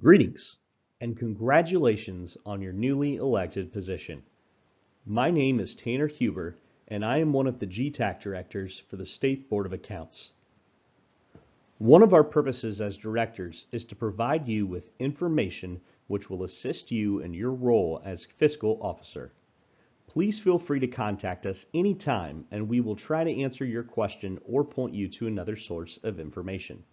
Greetings and congratulations on your newly elected position. My name is Tanner Huber and I am one of the GTAC directors for the State Board of Accounts. One of our purposes as directors is to provide you with information which will assist you in your role as fiscal officer. Please feel free to contact us anytime and we will try to answer your question or point you to another source of information.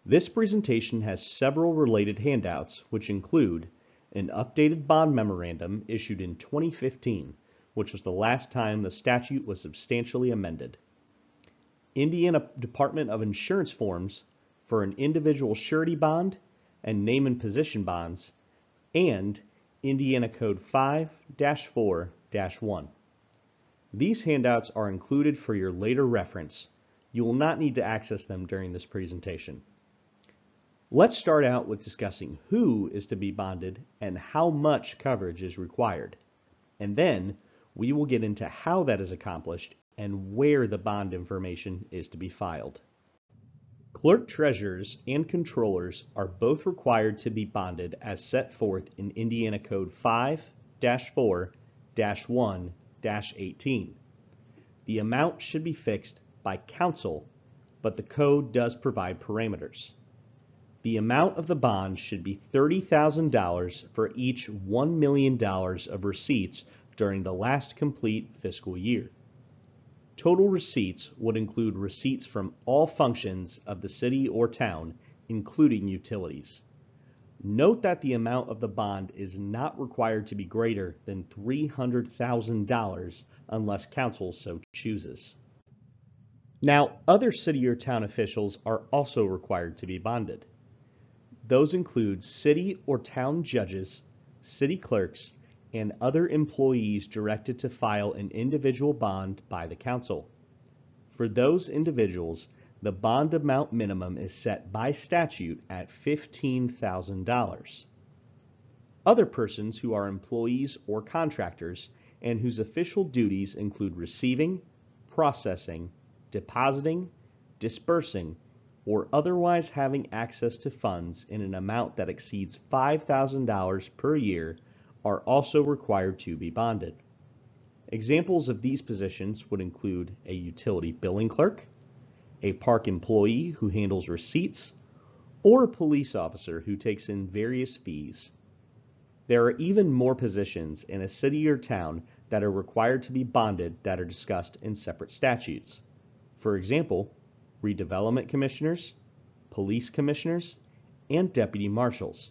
This presentation has several related handouts, which include an updated bond memorandum issued in 2015, which was the last time the statute was substantially amended, Indiana Department of Insurance forms for an individual surety bond and name and position bonds, and Indiana Code 5-4-1. These handouts are included for your later reference. You will not need to access them during this presentation. Let's start out with discussing who is to be bonded and how much coverage is required. And then we will get into how that is accomplished and where the bond information is to be filed. Clerk treasurers and controllers are both required to be bonded as set forth in Indiana Code 5-4-1-18. The amount should be fixed by council, but the code does provide parameters. The amount of the bond should be $30,000 for each $1 million of receipts during the last complete fiscal year. Total receipts would include receipts from all functions of the city or town, including utilities. Note that the amount of the bond is not required to be greater than $300,000 unless council so chooses. Now, other city or town officials are also required to be bonded. Those include city or town judges, city clerks, and other employees directed to file an individual bond by the council. For those individuals, the bond amount minimum is set by statute at $15,000. Other persons who are employees or contractors and whose official duties include receiving, processing, depositing, disbursing, or otherwise having access to funds in an amount that exceeds $5,000 per year are also required to be bonded. Examples of these positions would include a utility billing clerk, a park employee who handles receipts, or a police officer who takes in various fees. There are even more positions in a city or town that are required to be bonded that are discussed in separate statutes. For example, redevelopment commissioners, police commissioners, and deputy marshals.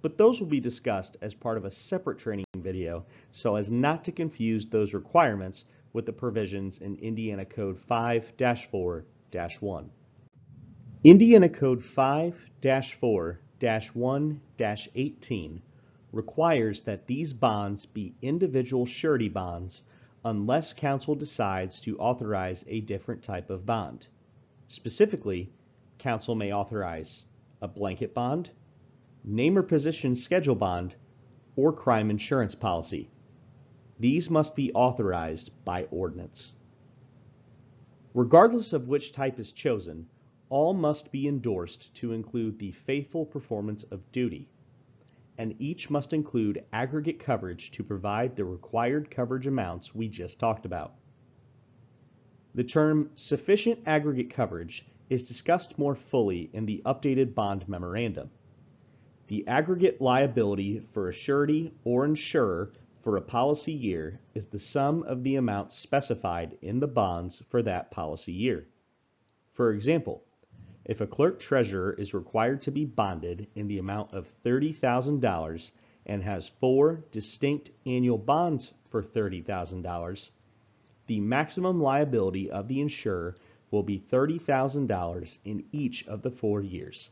But those will be discussed as part of a separate training video so as not to confuse those requirements with the provisions in Indiana Code 5-4-1. Indiana Code 5-4-1-18 requires that these bonds be individual surety bonds unless council decides to authorize a different type of bond. Specifically, council may authorize a blanket bond, name or position schedule bond, or crime insurance policy. These must be authorized by ordinance. Regardless of which type is chosen, all must be endorsed to include the faithful performance of duty, and each must include aggregate coverage to provide the required coverage amounts we just talked about. The term sufficient aggregate coverage is discussed more fully in the updated bond memorandum. The aggregate liability for a surety or insurer for a policy year is the sum of the amounts specified in the bonds for that policy year. For example, if a clerk treasurer is required to be bonded in the amount of $30,000 and has 4 distinct annual bonds for $30,000, the maximum liability of the insurer will be $30,000 in each of the 4 years.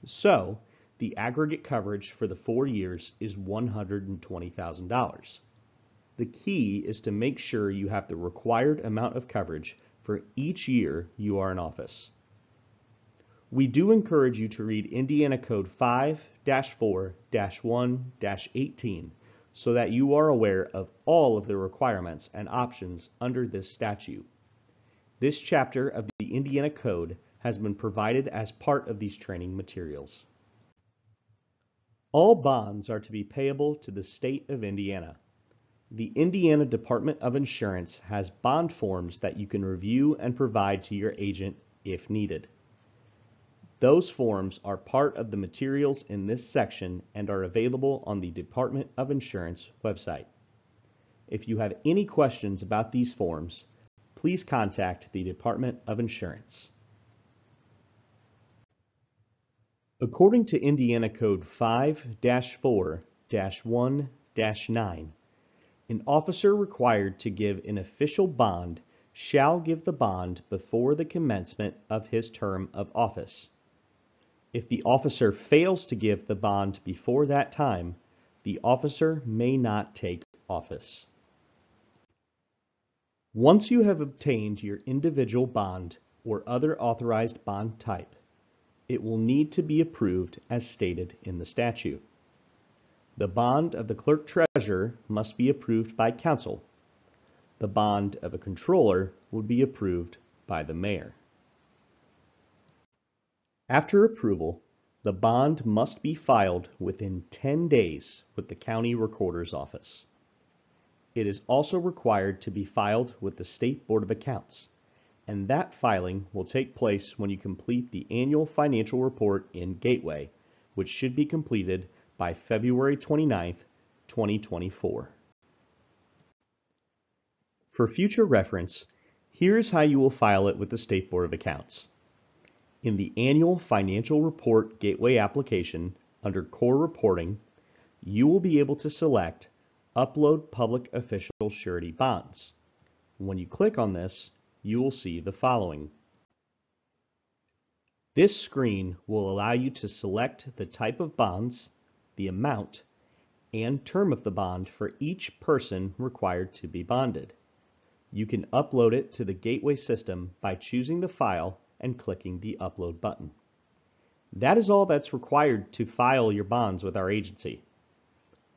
So, the aggregate coverage for the 4 years is $120,000. The key is to make sure you have the required amount of coverage for each year you are in office. We do encourage you to read Indiana Code 5-4-1-18 so that you are aware of all of the requirements and options under this statute. This chapter of the Indiana Code has been provided as part of these training materials. All bonds are to be payable to the state of Indiana. The Indiana Department of Insurance has bond forms that you can review and provide to your agent if needed. Those forms are part of the materials in this section and are available on the Department of Insurance website. If you have any questions about these forms, please contact the Department of Insurance. According to Indiana Code 5-4-1-9, an officer required to give an official bond shall give the bond before the commencement of his term of office. If the officer fails to give the bond before that time, the officer may not take office. Once you have obtained your individual bond or other authorized bond type, it will need to be approved as stated in the statute. The bond of the clerk-treasurer must be approved by council. The bond of a controller would be approved by the mayor. After approval, the bond must be filed within 10 days with the county recorder's office. It is also required to be filed with the State Board of Accounts, and that filing will take place when you complete the annual financial report in Gateway, which should be completed by February 29th, 2024. For future reference, here's how you will file it with the State Board of Accounts. In the Annual Financial Report Gateway application, under Core Reporting, you will be able to select Upload Public Official Surety Bonds. When you click on this, you will see the following. This screen will allow you to select the type of bonds, the amount, and term of the bond for each person required to be bonded. You can upload it to the Gateway system by choosing the file and clicking the Upload button. That is all that's required to file your bonds with our agency.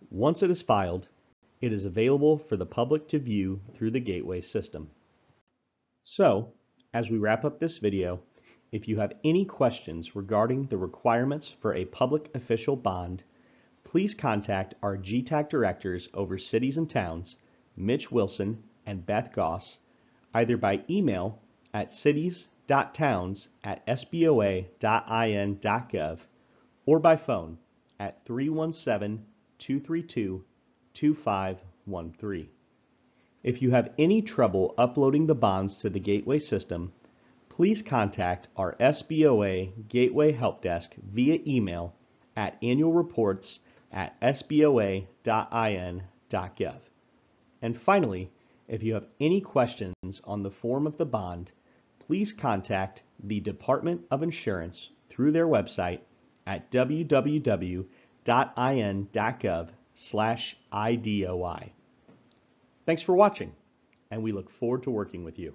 Once it is filed, it is available for the public to view through the Gateway system. So, as we wrap up this video, if you have any questions regarding the requirements for a public official bond, please contact our GTAC directors over cities and towns, Mitch Wilson and Beth Goss, either by email at cities.towns@sboa.in.gov or by phone at 317-232-2513. If you have any trouble uploading the bonds to the Gateway system, please contact our SBOA Gateway Help Desk via email at annualreports@sboa.in.gov. And finally, if you have any questions on the form of the bond, please contact the Department of Insurance through their website at www.in.gov/IDOI. Thanks for watching, and we look forward to working with you.